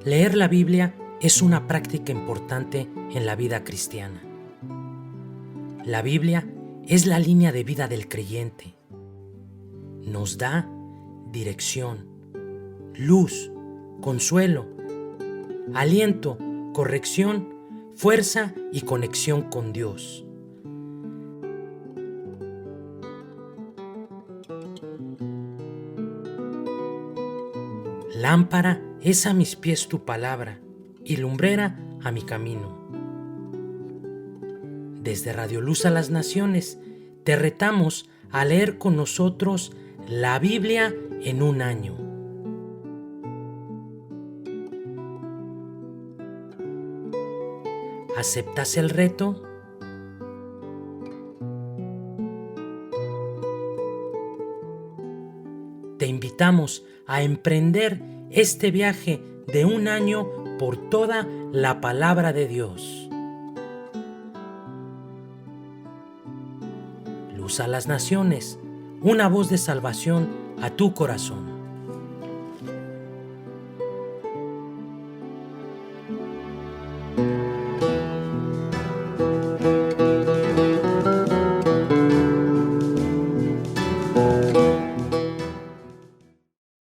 Leer la Biblia es una práctica importante en la vida cristiana. La Biblia es la línea de vida del creyente. Nos da dirección, luz, consuelo, aliento, corrección, fuerza y conexión con Dios. Lámpara es a mis pies tu palabra y lumbrera a mi camino. Desde Radio Luz a las Naciones, te retamos a leer con nosotros la Biblia en un año. ¿Aceptas el reto? Te invitamos a emprender este viaje de un año por toda la palabra de Dios. Luz a las Naciones, una voz de salvación a tu corazón.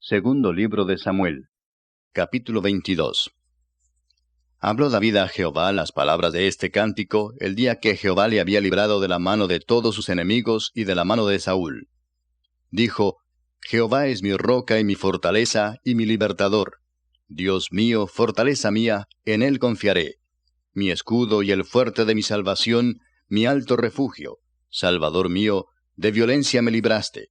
Segundo libro de Samuel, capítulo 22. Habló David a Jehová las palabras de este cántico el día que Jehová le había librado de la mano de todos sus enemigos y de la mano de Saúl. Dijo: Jehová es mi roca y mi fortaleza y mi libertador. Dios mío, fortaleza mía, en él confiaré. Mi escudo y el fuerte de mi salvación, mi alto refugio. Salvador mío, de violencia me libraste.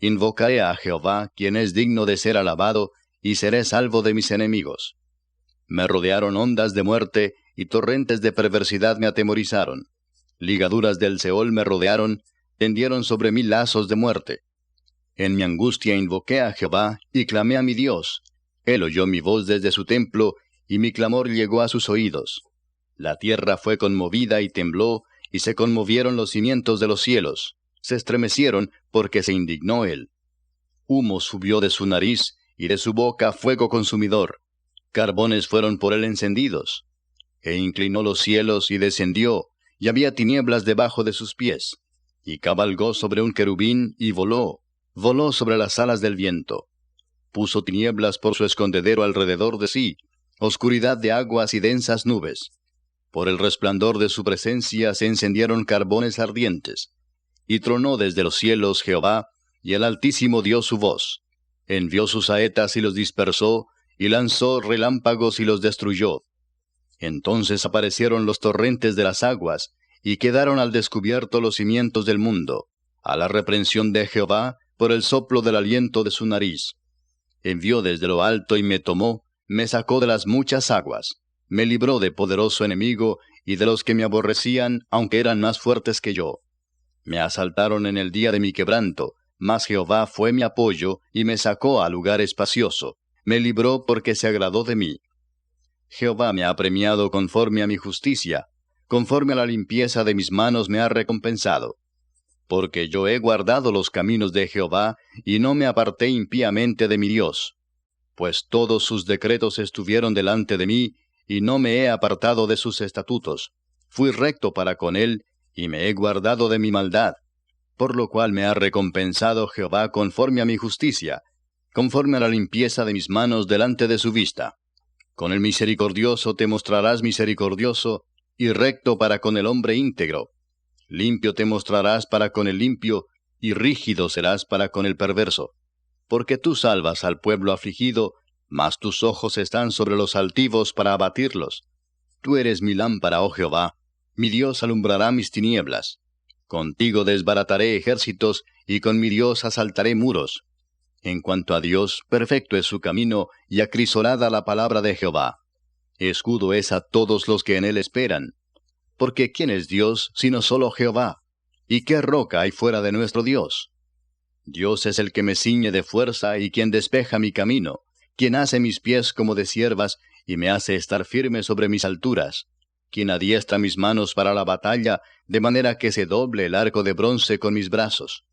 Invocaré a Jehová, quien es digno de ser alabado, y seré salvo de mis enemigos. Me rodearon ondas de muerte, y torrentes de perversidad me atemorizaron. Ligaduras del Seol me rodearon, tendieron sobre mí lazos de muerte. En mi angustia invoqué a Jehová, y clamé a mi Dios. Él oyó mi voz desde su templo, y mi clamor llegó a sus oídos. La tierra fue conmovida y tembló, y se conmovieron los cimientos de los cielos. Se estremecieron porque se indignó él. Humo subió de su nariz, y de su boca fuego consumidor. Carbones fueron por él encendidos. E inclinó los cielos y descendió, y había tinieblas debajo de sus pies. Y cabalgó sobre un querubín y voló sobre las alas del viento. Puso tinieblas por su escondedero alrededor de sí, oscuridad de aguas y densas nubes. Por el resplandor de su presencia se encendieron carbones ardientes. Y tronó desde los cielos Jehová, y el Altísimo dio su voz. Envió sus saetas y los dispersó, y lanzó relámpagos y los destruyó. Entonces aparecieron los torrentes de las aguas, y quedaron al descubierto los cimientos del mundo, a la reprensión de Jehová, por el soplo del aliento de su nariz. Envió desde lo alto y me tomó, me sacó de las muchas aguas, me libró de poderoso enemigo, y de los que me aborrecían, aunque eran más fuertes que yo. Me asaltaron en el día de mi quebranto, mas Jehová fue mi apoyo, y me sacó a lugar espacioso. Me libró porque se agradó de mí. Jehová me ha premiado conforme a mi justicia, conforme a la limpieza de mis manos me ha recompensado. Porque yo he guardado los caminos de Jehová, y no me aparté impíamente de mi Dios. Pues todos sus decretos estuvieron delante de mí, y no me he apartado de sus estatutos. Fui recto para con él, y me he guardado de mi maldad, por lo cual me ha recompensado Jehová conforme a mi justicia, conforme a la limpieza de mis manos delante de su vista. Con el misericordioso te mostrarás misericordioso, y recto para con el hombre íntegro. Limpio te mostrarás para con el limpio, y rígido serás para con el perverso. Porque tú salvas al pueblo afligido, mas tus ojos están sobre los altivos para abatirlos. Tú eres mi lámpara, oh Jehová. Mi Dios alumbrará mis tinieblas. Contigo desbarataré ejércitos, y con mi Dios asaltaré muros. En cuanto a Dios, perfecto es su camino, y acrisolada la palabra de Jehová. Escudo es a todos los que en él esperan. Porque ¿quién es Dios, sino solo Jehová? ¿Y qué roca hay fuera de nuestro Dios? Dios es el que me ciñe de fuerza, y quien despeja mi camino, quien hace mis pies como de ciervas, y me hace estar firme sobre mis alturas. Quien adiestra mis manos para la batalla, de manera que se doble el arco de bronce con mis brazos.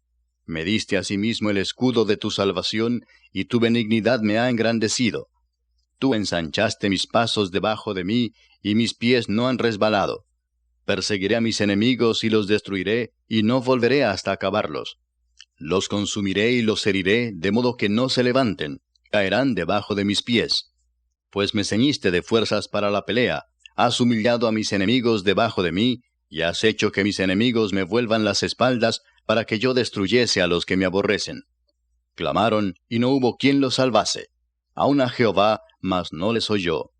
Me diste asimismo el escudo de tu salvación, y tu benignidad me ha engrandecido. Tú ensanchaste mis pasos debajo de mí, y mis pies no han resbalado. Perseguiré a mis enemigos y los destruiré, y no volveré hasta acabarlos. Los consumiré y los heriré, de modo que no se levanten, caerán debajo de mis pies. Pues me ceñiste de fuerzas para la pelea, has humillado a mis enemigos debajo de mí, y has hecho que mis enemigos me vuelvan las espaldas, para que yo destruyese a los que me aborrecen. Clamaron, y no hubo quien los salvase. Aun a Jehová, mas no les oyó.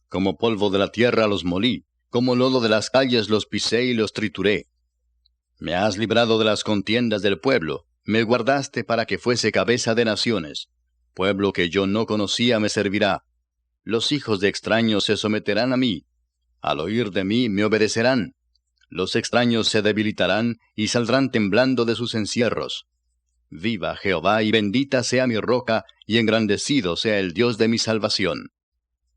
Como polvo de la tierra los molí, como lodo de las calles los pisé y los trituré. Me has librado de las contiendas del pueblo, me guardaste para que fuese cabeza de naciones. Pueblo que yo no conocía me servirá. Los hijos de extraños se someterán a mí. Al oír de mí me obedecerán. Los extraños se debilitarán y saldrán temblando de sus encierros. Viva Jehová y bendita sea mi roca, y engrandecido sea el Dios de mi salvación.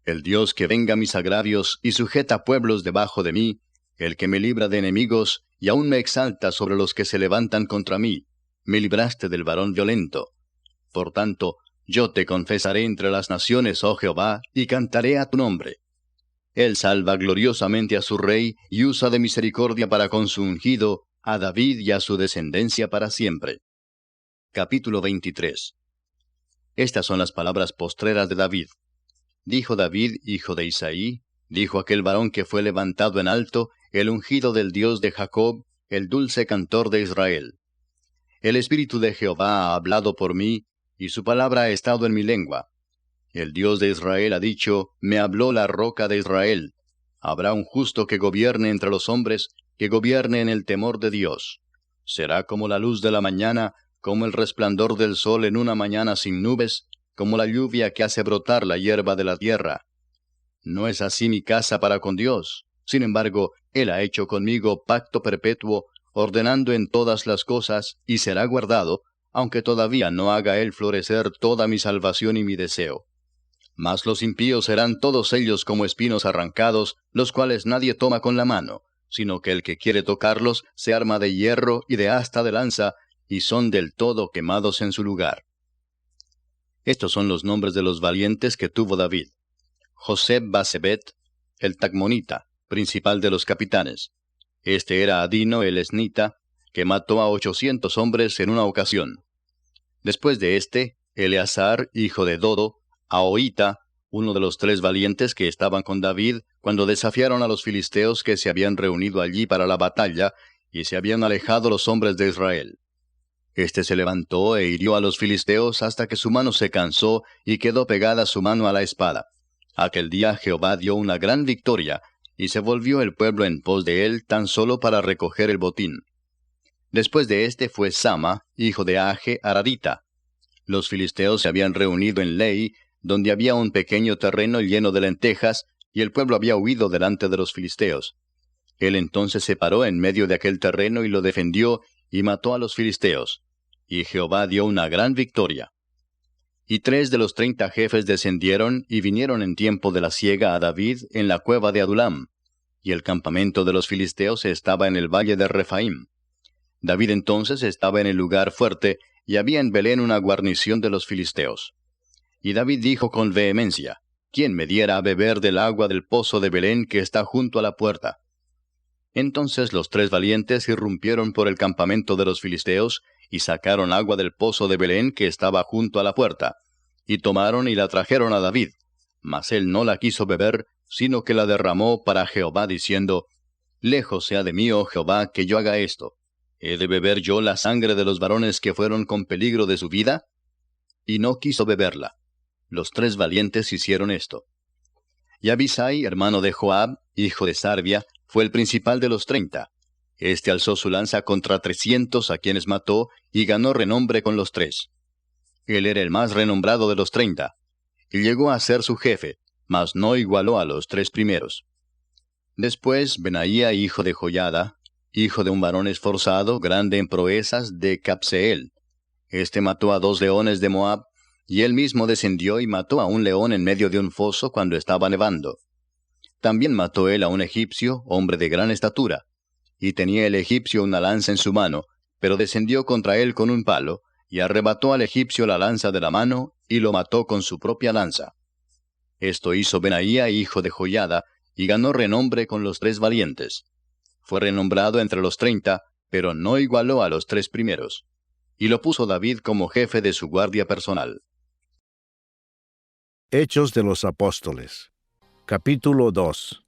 El Dios que venga mis agravios y sujeta pueblos debajo de mí, el que me libra de enemigos y aún me exalta sobre los que se levantan contra mí. Me libraste del varón violento. Por tanto, yo te confesaré entre las naciones, oh Jehová, y cantaré a tu nombre. Él salva gloriosamente a su rey, y usa de misericordia para con su ungido, a David y a su descendencia para siempre. Capítulo 23. Estas son las palabras postreras de David. Dijo David, hijo de Isaí, dijo aquel varón que fue levantado en alto, el ungido del Dios de Jacob, el dulce cantor de Israel. El Espíritu de Jehová ha hablado por mí, y su palabra ha estado en mi lengua. El Dios de Israel ha dicho, me habló la roca de Israel. Habrá un justo que gobierne entre los hombres, que gobierne en el temor de Dios. Será como la luz de la mañana, como el resplandor del sol en una mañana sin nubes, como la lluvia que hace brotar la hierba de la tierra. No es así mi casa para con Dios. Sin embargo, Él ha hecho conmigo pacto perpetuo, ordenando en todas las cosas, y será guardado, aunque todavía no haga Él florecer toda mi salvación y mi deseo. Mas los impíos serán todos ellos como espinos arrancados, los cuales nadie toma con la mano, sino que el que quiere tocarlos se arma de hierro y de asta de lanza, y son del todo quemados en su lugar. Estos son los nombres de los valientes que tuvo David. Joseb-Basebet, el Tacmonita, principal de los capitanes. Este era Adino el Esnita, que mató a 800 hombres en una ocasión. Después de este, Eleazar, hijo de Dodo, Ahoita, uno de los 3 valientes que estaban con David, cuando desafiaron a los filisteos que se habían reunido allí para la batalla, y se habían alejado los hombres de Israel. Este se levantó e hirió a los filisteos hasta que su mano se cansó y quedó pegada su mano a la espada. Aquel día Jehová dio una gran victoria, y se volvió el pueblo en pos de él tan solo para recoger el botín. Después de este fue Sama, hijo de Age Ararita. Los filisteos se habían reunido en Lei, donde había un pequeño terreno lleno de lentejas, y el pueblo había huido delante de los filisteos. Él entonces se paró en medio de aquel terreno y lo defendió, y mató a los filisteos. Y Jehová dio una gran victoria. Y 3 de los 30 jefes descendieron y vinieron en tiempo de la siega a David en la cueva de Adulam, y el campamento de los filisteos estaba en el valle de Refaim. David entonces estaba en el lugar fuerte, y había en Belén una guarnición de los filisteos. Y David dijo con vehemencia, ¿quién me diera a beber del agua del pozo de Belén que está junto a la puerta? Entonces los 3 valientes irrumpieron por el campamento de los filisteos, y sacaron agua del pozo de Belén que estaba junto a la puerta, y tomaron y la trajeron a David, mas él no la quiso beber, sino que la derramó para Jehová, diciendo, Lejos sea de mí, oh Jehová, que yo haga esto. ¿He de beber yo la sangre de los varones que fueron con peligro de su vida? Y no quiso beberla. Los 3 valientes hicieron esto. Y Abisai, hermano de Joab, hijo de Sarvia, fue el principal de los 30. Este alzó su lanza contra 300 a quienes mató, y ganó renombre con los 3. Él era el más renombrado de los 30, y llegó a ser su jefe, mas no igualó a los 3 primeros. Después Benaía, hijo de Joiada, hijo de un varón esforzado, grande en proezas, de Capseel. Este mató a 2 leones de Moab, y él mismo descendió y mató a un león en medio de un foso cuando estaba nevando. También mató él a un egipcio, hombre de gran estatura, y tenía el egipcio una lanza en su mano, pero descendió contra él con un palo, y arrebató al egipcio la lanza de la mano, y lo mató con su propia lanza. Esto hizo Benaía, hijo de Joiada, y ganó renombre con los 3 valientes. Fue renombrado entre los 30, pero no igualó a los 3 primeros. Y lo puso David como jefe de su guardia personal. Hechos de los Apóstoles. Capítulo 2.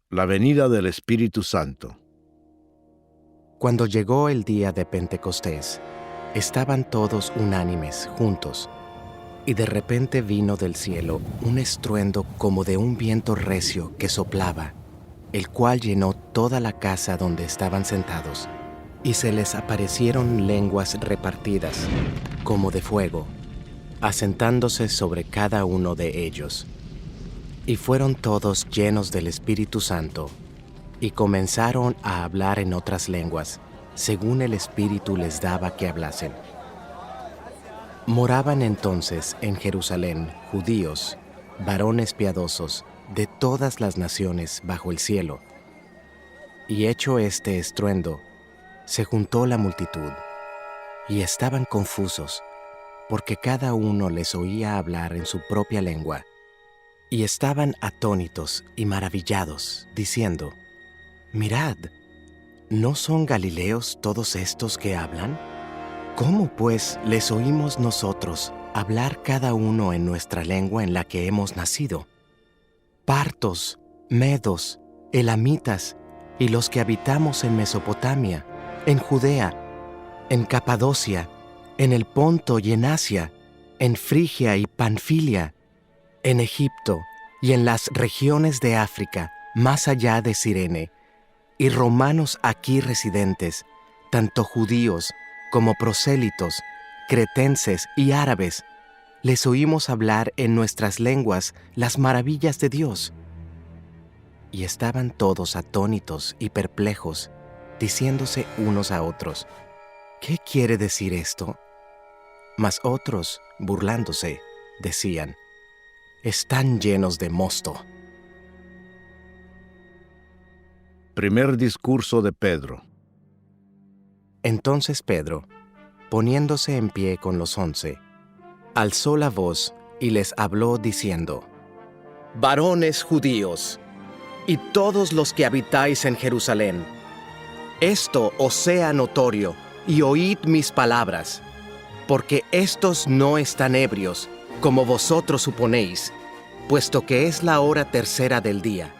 La venida del Espíritu Santo. Cuando llegó el día de Pentecostés, estaban todos unánimes juntos, y de repente vino del cielo un estruendo como de un viento recio que soplaba, el cual llenó toda la casa donde estaban sentados, y se les aparecieron lenguas repartidas, como de fuego, asentándose sobre cada uno de ellos. Y fueron todos llenos del Espíritu Santo, y comenzaron a hablar en otras lenguas, según el Espíritu les daba que hablasen. Moraban entonces en Jerusalén judíos, varones piadosos, de todas las naciones bajo el cielo. Y hecho este estruendo, se juntó la multitud, y estaban confusos, porque cada uno les oía hablar en su propia lengua, y estaban atónitos y maravillados, diciendo: Mirad, ¿no son galileos todos estos que hablan? ¿Cómo pues les oímos nosotros hablar cada uno en nuestra lengua en la que hemos nacido? Partos, medos, elamitas, y los que habitamos en Mesopotamia, en Judea, en Capadocia, en el Ponto y en Asia, en Frigia y Panfilia, en Egipto y en las regiones de África, más allá de Cirene, y romanos aquí residentes, tanto judíos como prosélitos, cretenses y árabes, les oímos hablar en nuestras lenguas las maravillas de Dios. Y estaban todos atónitos y perplejos, diciéndose unos a otros: ¿Qué quiere decir esto? Mas otros, burlándose, decían: Están llenos de mosto. Primer discurso de Pedro. Entonces Pedro, poniéndose en pie con los 11, alzó la voz y les habló diciendo: Varones judíos, y todos los que habitáis en Jerusalén, esto os sea notorio, y oíd mis palabras, porque éstos no están ebrios, como vosotros suponéis, puesto que es la hora tercera del día.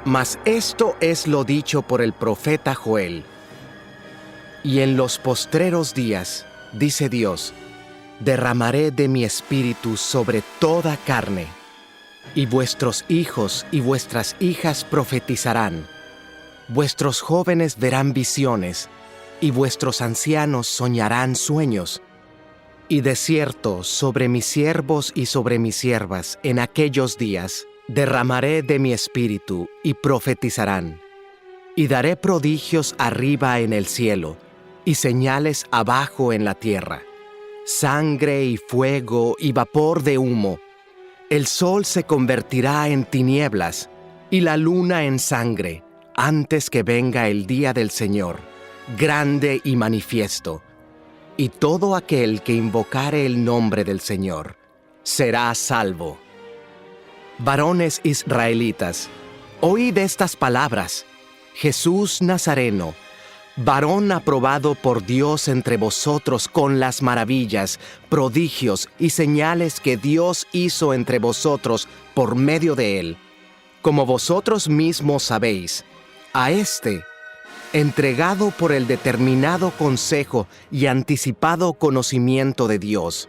Mas esto es lo dicho por el profeta Joel. Y en los postreros días, dice Dios, derramaré de mi espíritu sobre toda carne, y vuestros hijos y vuestras hijas profetizarán, vuestros jóvenes verán visiones, y vuestros ancianos soñarán sueños. Y de cierto, sobre mis siervos y sobre mis siervas, en aquellos días, derramaré de mi espíritu, y profetizarán. Y daré prodigios arriba en el cielo, y señales abajo en la tierra, sangre y fuego y vapor de humo. El sol se convertirá en tinieblas, y la luna en sangre, antes que venga el día del Señor, grande y manifiesto. Y todo aquel que invocare el nombre del Señor será salvo. Varones israelitas, oíd estas palabras: Jesús Nazareno, varón aprobado por Dios entre vosotros con las maravillas, prodigios y señales que Dios hizo entre vosotros por medio de él. Como vosotros mismos sabéis, a éste, entregado por el determinado consejo y anticipado conocimiento de Dios,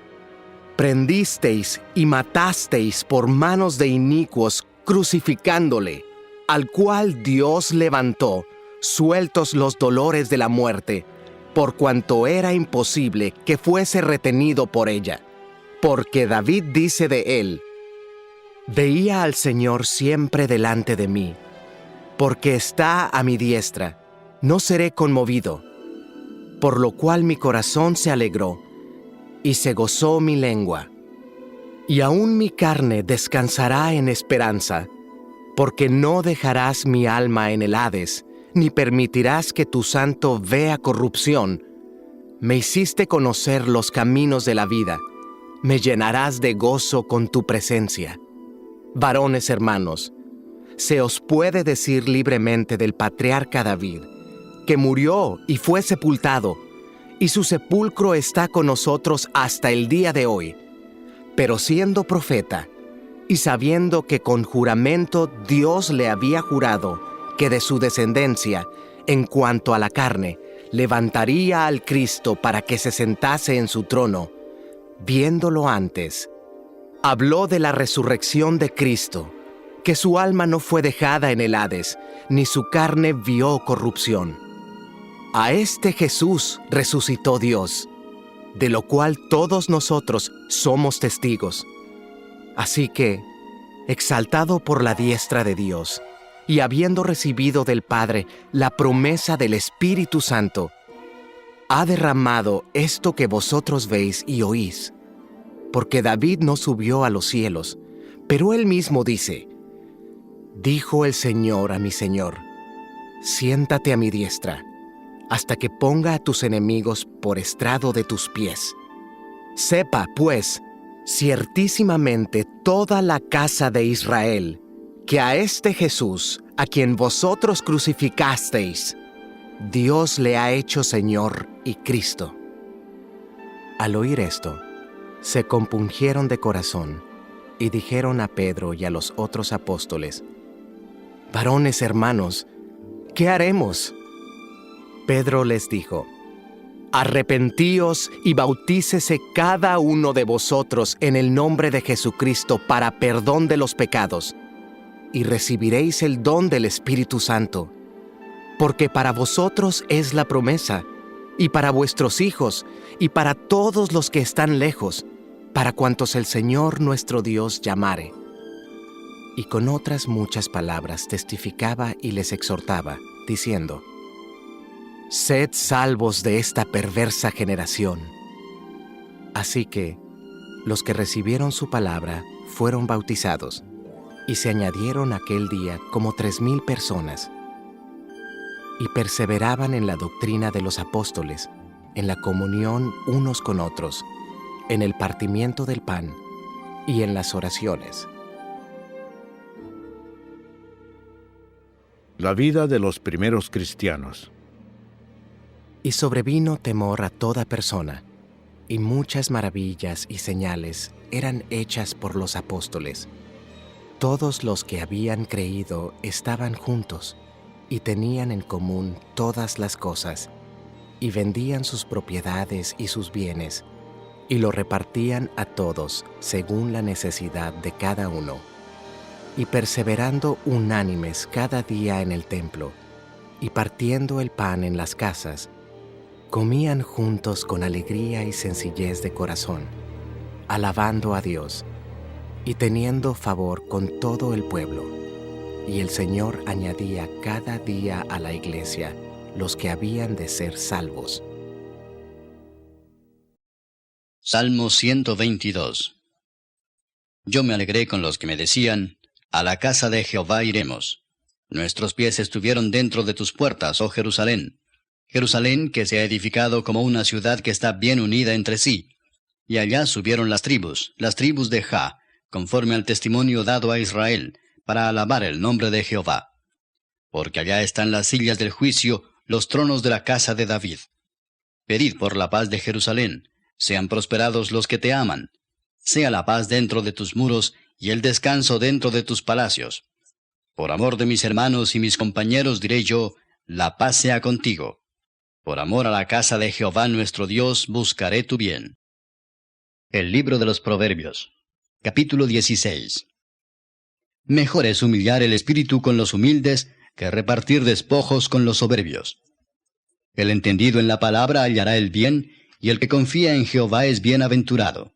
prendisteis y matasteis por manos de inicuos, crucificándole, al cual Dios levantó, sueltos los dolores de la muerte, por cuanto era imposible que fuese retenido por ella. Porque David dice de él: Veía al Señor siempre delante de mí, porque está a mi diestra, no seré conmovido. Por lo cual mi corazón se alegró, y se gozó mi lengua. Y aún mi carne descansará en esperanza, porque no dejarás mi alma en el Hades, ni permitirás que tu santo vea corrupción. Me hiciste conocer los caminos de la vida, me llenarás de gozo con tu presencia. Varones hermanos, se os puede decir libremente del patriarca David, que murió y fue sepultado, y su sepulcro está con nosotros hasta el día de hoy. Pero siendo profeta, y sabiendo que con juramento Dios le había jurado que de su descendencia, en cuanto a la carne, levantaría al Cristo para que se sentase en su trono, viéndolo antes, habló de la resurrección de Cristo, que su alma no fue dejada en el Hades, ni su carne vio corrupción. A este Jesús resucitó Dios, de lo cual todos nosotros somos testigos. Así que, exaltado por la diestra de Dios, y habiendo recibido del Padre la promesa del Espíritu Santo, ha derramado esto que vosotros veis y oís. Porque David no subió a los cielos, pero él mismo dice: dijo el Señor a mi Señor, siéntate a mi diestra, hasta que ponga a tus enemigos por estrado de tus pies. Sepa, pues, ciertísimamente toda la casa de Israel, que a este Jesús, a quien vosotros crucificasteis, Dios le ha hecho Señor y Cristo. Al oír esto, se compungieron de corazón y dijeron a Pedro y a los otros apóstoles: varones hermanos, ¿qué haremos? Pedro les dijo: arrepentíos y bautícese cada uno de vosotros en el nombre de Jesucristo para perdón de los pecados, y recibiréis el don del Espíritu Santo. Porque para vosotros es la promesa, y para vuestros hijos, y para todos los que están lejos, para cuantos el Señor nuestro Dios llamare. Y con otras muchas palabras testificaba y les exhortaba, diciendo: sed salvos de esta perversa generación. Así que los que recibieron su palabra fueron bautizados, y se añadieron aquel día como 3,000 personas. Y perseveraban en la doctrina de los apóstoles, en la comunión unos con otros, en el partimiento del pan y en las oraciones. La vida de los primeros cristianos. Y sobrevino temor a toda persona, y muchas maravillas y señales eran hechas por los apóstoles. Todos los que habían creído estaban juntos, y tenían en común todas las cosas, y vendían sus propiedades y sus bienes, y lo repartían a todos según la necesidad de cada uno. Y perseverando unánimes cada día en el templo, y partiendo el pan en las casas, comían juntos con alegría y sencillez de corazón, alabando a Dios, y teniendo favor con todo el pueblo. Y el Señor añadía cada día a la iglesia los que habían de ser salvos. Salmo 122. Yo me alegré con los que me decían: a la casa de Jehová iremos. Nuestros pies estuvieron dentro de tus puertas, oh Jerusalén. Jerusalén, que se ha edificado como una ciudad que está bien unida entre sí. Y allá subieron las tribus de Jah, conforme al testimonio dado a Israel, para alabar el nombre de Jehová. Porque allá están las sillas del juicio, los tronos de la casa de David. Pedid por la paz de Jerusalén, sean prosperados los que te aman. Sea la paz dentro de tus muros, y el descanso dentro de tus palacios. Por amor de mis hermanos y mis compañeros diré yo: la paz sea contigo. Por amor a la casa de Jehová nuestro Dios buscaré tu bien. El libro de los Proverbios, capítulo 16. Mejor es humillar el espíritu con los humildes que repartir despojos con los soberbios. El entendido en la palabra hallará el bien, y el que confía en Jehová es bienaventurado.